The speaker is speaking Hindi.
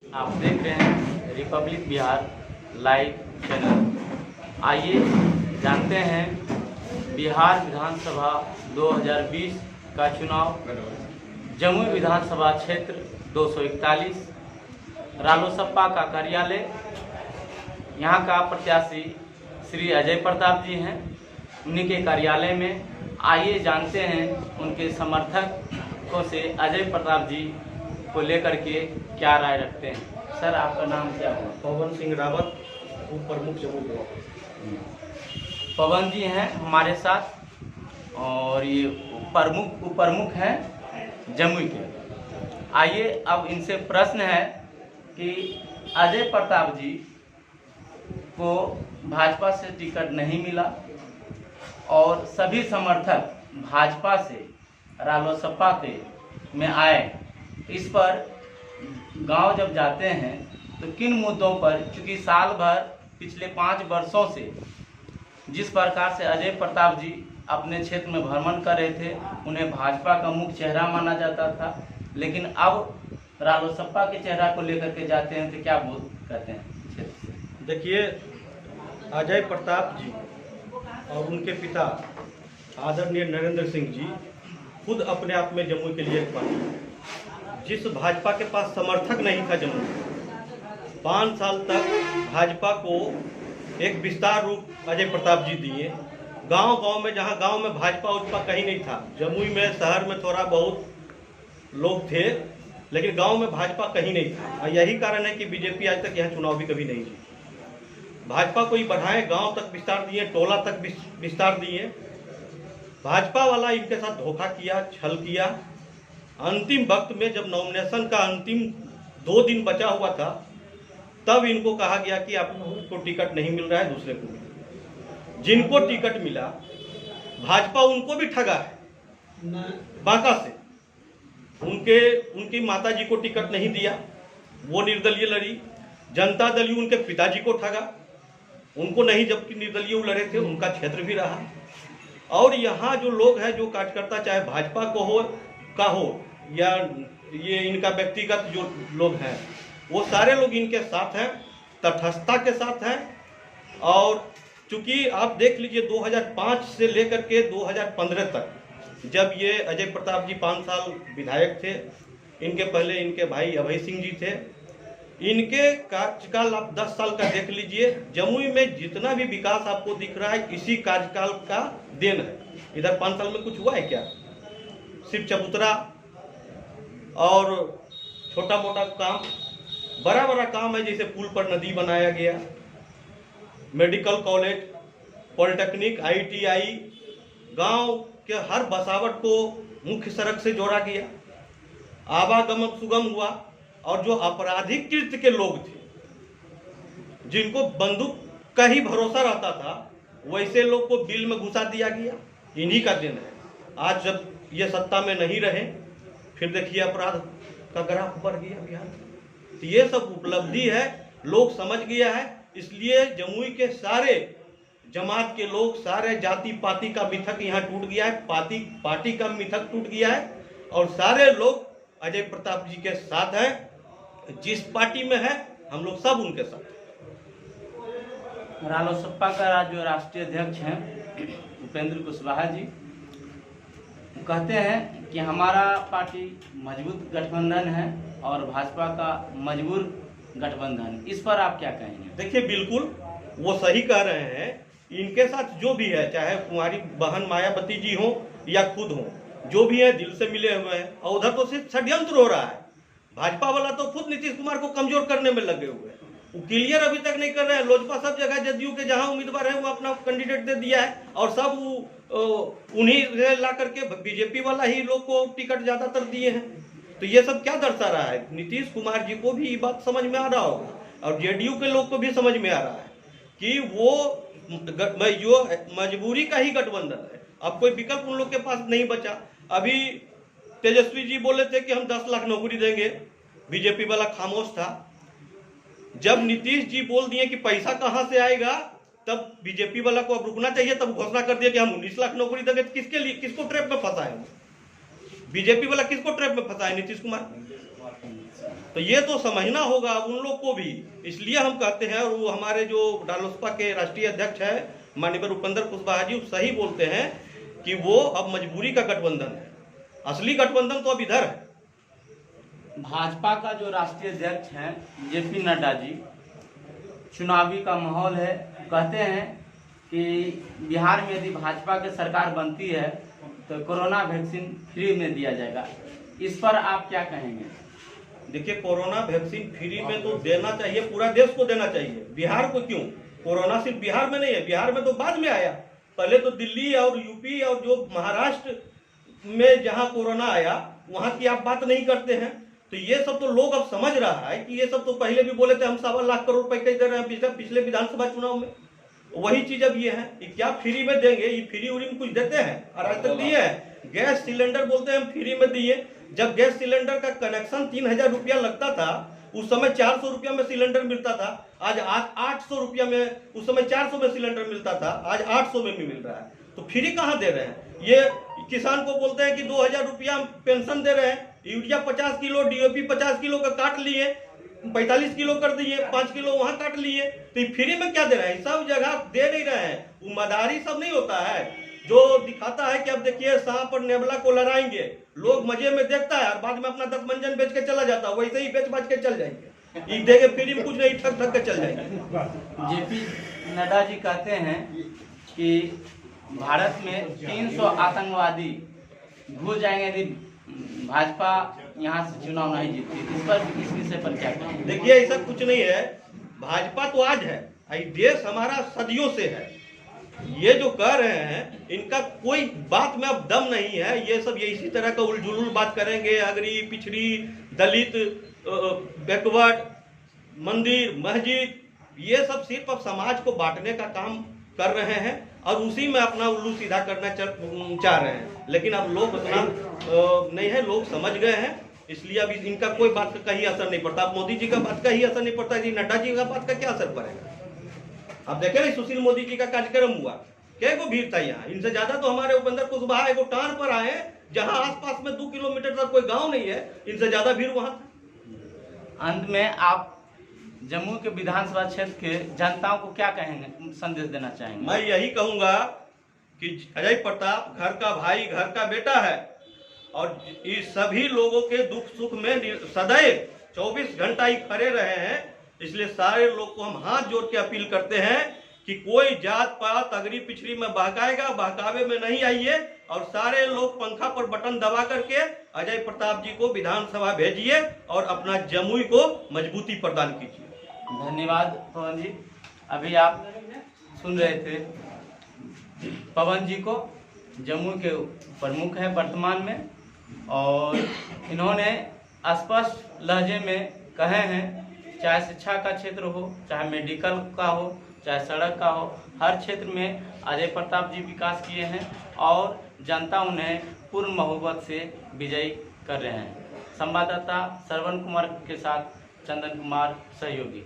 आप देख रहे हैं रिपब्लिक बिहार लाइव चैनल। आइए जानते हैं बिहार विधानसभा 2020 का चुनाव। जमुई विधानसभा क्षेत्र 241 रालोसपा का कार्यालय, यहाँ का प्रत्याशी श्री अजय प्रताप जी हैं। उन्हीं के कार्यालय में आइए जानते हैं उनके समर्थकों से अजय प्रताप जी को लेकर के क्या राय रखते हैं। सर, आपका नाम क्या हुआ? पवन सिंह रावत, उप प्रमुख जमुई ब्लॉक। पवन जी हैं हमारे साथ और ये उप प्रमुख हैं जमुई के। आइए अब इनसे प्रश्न है कि अजय प्रताप जी को भाजपा से टिकट नहीं मिला और सभी समर्थक भाजपा से रालोसपा के में आए। इस पर गांव जब जाते हैं तो किन मुद्दों पर, चूँकि साल भर पिछले 5 वर्षों से जिस प्रकार से अजय प्रताप जी अपने क्षेत्र में भ्रमण कर रहे थे, उन्हें भाजपा का मुख्य चेहरा माना जाता था, लेकिन अब रालोसपा के चेहरा को लेकर के जाते हैं तो क्या बोल कहते हैं क्षेत्र से? देखिए, अजय प्रताप जी और उनके पिता आदरणीय नरेंद्र सिंह जी खुद अपने आप में जमुई के लिए एक पार्टी है। जिस भाजपा के पास समर्थक नहीं था जमुई, 5 साल तक भाजपा को एक विस्तार रूप अजय प्रताप जी दिए। गांव-गांव में, जहां गांव में भाजपा उजपा कहीं नहीं था, जमुई में शहर में थोड़ा बहुत लोग थे, लेकिन गांव में भाजपा कहीं नहीं था। और यही कारण है कि बीजेपी आज तक यहाँ चुनाव भी कभी नहीं जीती। भाजपा को ही बढ़ाए, गांव तक विस्तार दिए, टोला तक विस्तार दिए। भाजपा वाला इनके साथ धोखा किया, छल किया। अंतिम वक्त में जब नॉमिनेशन का अंतिम 2 दिन बचा हुआ था, तब इनको कहा गया कि आपको टिकट नहीं मिल रहा है, दूसरे को मिला। जिनको टिकट मिला, भाजपा उनको भी ठगा है बांका से। उनकी माता जी को टिकट नहीं दिया, वो निर्दलीय लड़ी। जनता दल उनके पिताजी को ठगा, उनको नहीं, जबकि निर्दलीय लड़े थे, उनका क्षेत्र भी रहा। और यहाँ जो लोग हैं, जो कार्यकर्ता, चाहे भाजपा को हो या ये इनका व्यक्तिगत जो लोग हैं, वो सारे लोग इनके साथ हैं, तटस्थता के साथ हैं। और चूंकि आप देख लीजिए 2005 से लेकर के 2015 तक, जब ये अजय प्रताप जी 5 साल विधायक थे, इनके पहले इनके भाई अभय सिंह जी थे। इनके कार्यकाल आप 10 साल का देख लीजिए। जमुई में जितना भी विकास आपको दिख रहा है, इसी कार्यकाल का देन है। इधर 5 साल में कुछ हुआ है क्या? सिर्फ चबूतरा और छोटा मोटा काम। बड़ा बड़ा काम है, जैसे पुल पर नदी बनाया गया, मेडिकल कॉलेज, पॉलिटेक्निक, ITI, गांव के हर बसावट को मुख्य सड़क से जोड़ा गया, आवागमन सुगम हुआ। और जो आपराधिक कृत्य के लोग थे, जिनको बंदूक का ही भरोसा रहता था, वैसे लोग को बिल में घुसा दिया गया। इन्हीं का दिन है। आज जब ये सत्ता में नहीं रहे, फिर देखिए अपराध का ग्राफ बढ़ गया बिहार में। तो ये सब उपलब्धि है, लोग समझ गया है। इसलिए जमुई के सारे जमात के लोग, सारे जाति पाति का मिथक यहाँ टूट गया है, पार्टी का मिथक टूट गया है, और सारे लोग अजय प्रताप जी के साथ हैं। जिस पार्टी में है, हम लोग सब उनके साथ हैं। रालोसपा का जो राष्ट्रीय अध्यक्ष हैं उपेंद्र कुशवाहा जी कहते हैं कि हमारा पार्टी मजबूत गठबंधन है और भाजपा का मजबूर गठबंधन। इस पर आप क्या कहेंगे? देखिए, बिल्कुल वो सही कह रहे हैं। इनके साथ जो भी है, चाहे कुमारी बहन मायावती जी हो या खुद हो, जो भी है दिल से मिले हुए हैं। और उधर तो सिर्फ षड्यंत्र हो रहा है। भाजपा वाला तो खुद नीतीश कुमार को कमजोर करने में लगे हुए हैं। वो क्लियर अभी तक नहीं कर रहे हैं। लोजपा सब जगह, जदयू के जहां उम्मीदवार है, वो अपना कैंडिडेट दे दिया है, और सब उन्हीं से ला करके बीजेपी वाला ही लोग को टिकट ज्यादातर दिए हैं। तो ये सब क्या दर्शा रहा है? नीतीश कुमार जी को भी ये बात समझ में आ रहा होगा, और जेडीयू के लोग को भी समझ में आ रहा है कि वो जो मजबूरी का ही गठबंधन है। अब कोई विकल्प उन लोग के पास नहीं बचा। अभी तेजस्वी जी बोले थे कि हम 10 लाख नौकरी देंगे, बीजेपी वाला खामोश था। जब नीतीश जी बोल दिए कि पैसा कहां से आएगा, तब बीजेपी वाला को अब रुकना चाहिए। तब घोषणा कर दिया कि हम 19 लाख नौकरी देंगे। किसके लिए, किसको ट्रैप में फंसा है? बीजेपी वाला किसको ट्रैप में फंसा है? नीतीश कुमार। तो ये तो समझना होगा उन लोग को भी। इसलिए हम कहते हैं, और वो हमारे जो रालोसपा के राष्ट्रीय अध्यक्ष है माननीय उपेंद्र कुशवाहा जी सही बोलते हैं कि वो अब मजबूरी का गठबंधन है, असली गठबंधन तो अब इधर है। भाजपा का जो राष्ट्रीय अध्यक्ष हैं जेपी नड्डा जी, चुनावी का माहौल है, कहते हैं कि बिहार में यदि भाजपा की सरकार बनती है तो कोरोना वैक्सीन फ्री में दिया जाएगा। इस पर आप क्या कहेंगे? देखिए, कोरोना वैक्सीन फ्री में तो देना चाहिए, पूरा देश को देना चाहिए, बिहार को क्यों? कोरोना सिर्फ बिहार में नहीं है, बिहार में तो बाद में आया, पहले तो दिल्ली और यूपी और जो महाराष्ट्र में जहां कोरोना आया वहां की आप बात नहीं करते हैं। तो ये सब तो लोग अब समझ रहा है कि ये सब तो पहले भी बोले थे हम 1.25 लाख करोड़ रुपए दे रहे हैं पिछले विधानसभा चुनाव में, वही चीज अब ये है कि क्या फ्री में देंगे? ये फ्री उरी में कुछ देते हैं? और आज तक दिए हैं। गैस सिलेंडर बोलते हैं हम फ्री में दिए, जब गैस सिलेंडर का कनेक्शन 3000 रुपया लगता था उस समय 400 रुपया में सिलेंडर मिलता था, आज 800 रुपया में, उस समय 400 में सिलेंडर मिलता था, आज 800 में भी मिल रहा है। तो फ्री कहाँ दे रहे हैं? ये किसान को बोलते हैं कि 2000 रुपया पेंशन दे रहे हैं, यूरिया 50 किलो, डीएपी 50 किलो का काट लिए, 45 किलो कर दिए, 5 किलो वहां काट लिए, तो फ्री में क्या दे रहे हैं? सब जगह दे नहीं रहे हैं। उम्मीदवारी सब नहीं होता है जो दिखाता है कि अब देखिए सांप और नेबला को लड़ाएंगे, लोग मजे में देखता है और बाद में अपना 10 मंजन बेच के चला जाता है, वैसे ही बेच बाच के चल जाएंगे, ये देंगे फ्री में कुछ नहीं, ठग ठग के चल जाएंगे। जेपी नड्डा जी कहते हैं कि भारत में 300 आतंकवादी घुस जाएंगे यदि भाजपा यहाँ से चुनाव नहीं जीतती। इस विषय पर क्या कहेंगे? देखिए, ऐसा कुछ नहीं है, भाजपा तो आज है, देश हमारा सदियों से है। ये जो कह रहे हैं इनका कोई बात में अब दम नहीं है, ये सब ये इसी तरह का उलझुल बात करेंगे, अगरी पिछड़ी दलित बैकवर्ड मंदिर मस्जिद, ये सब सिर्फ अब समाज को बांटने का काम कर रहे हैं और उसी में अपना उल्लू सीधा करना चाह रहे हैं। लेकिन अब लोग उतना नहीं है, लोग समझ गए हैं, इसलिए अब इनका कोई बात का कहीं असर नहीं पड़ता। अब मोदी जी का बात का ही असर नहीं पड़ता, नड्डा जी का बात का क्या असर पड़ेगा? अब देखे ना सुशील मोदी जी का कार्यक्रम हुआ, क्या को भीड़ था यहाँ, इनसे ज्यादा तो हमारे उपेंद्र कुशवाहा एगो टान पर आए जहाँ आसपास में 2 किलोमीटर तक कोई गांव नहीं है, इनसे ज्यादा भीड़ वहां था। अंत में आप जम्मू के विधानसभा क्षेत्र के जनताओं को क्या कहेंगे, संदेश देना चाहेंगे? मैं यही कहूंगा कि अजय प्रताप घर का भाई घर का बेटा है और इस सभी लोगों के दुख सुख में सदैव 24 घंटा ही खड़े रहे हैं। इसलिए सारे लोग को हम हाथ जोड़ के अपील करते हैं कि कोई जात पात अगरी पिछड़ी में बहकाएगा, बहकावे में नहीं आइए और सारे लोग पंखा पर बटन दबा करके अजय प्रताप जी को विधानसभा भेजिए और अपना जमुई को मजबूती प्रदान कीजिए। धन्यवाद पवन जी। अभी आप सुन रहे थे पवन जी को, जम्मू के प्रमुख है वर्तमान में, और इन्होंने स्पष्ट लहजे में कहे हैं चाहे शिक्षा का क्षेत्र हो, चाहे मेडिकल का हो, चाहे सड़क का हो, हर क्षेत्र में अजय प्रताप जी विकास किए हैं और जनता उन्हें पूर्ण मोहब्बत से विजयी कर रहे हैं। संवाददाता श्रवण कुमार के साथ चंदन कुमार सहयोगी।